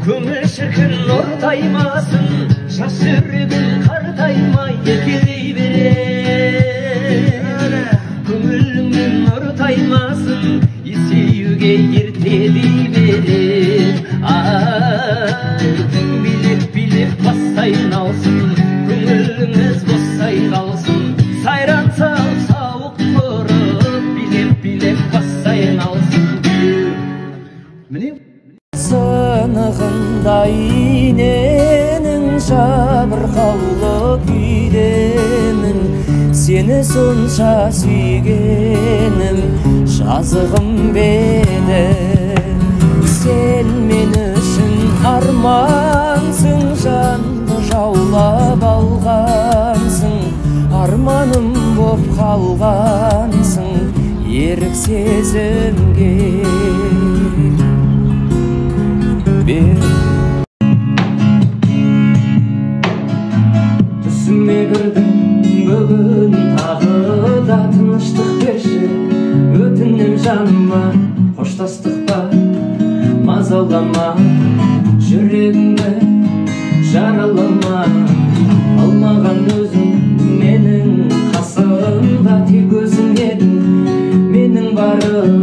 Көңіл шіркін ортаймасын, жас жүрегін қартаймай еркелей берер. Көңіліңнен ортаймасын, есеюге ертелей берер. Билеп бассайын алсын, көңіліңіз босай қалсын. Сайран салып сауық құрып, билеп бассайын алсын. Міне сынығында иненің жабырқаулы күйдемін, сені сонша сүйгенім жазығым беді. Сен мен үшін армансың, жанды жаулап алғансың, арманым боп қалғансың ерік сезімге. Түсіме кірдің бүгін тағы да тыныштық берші, өтінем жаныма қоштастық па, мазалама жүрегімді жаралама. Алмаған өзің менің қасымда, тек өзің едің менің барым.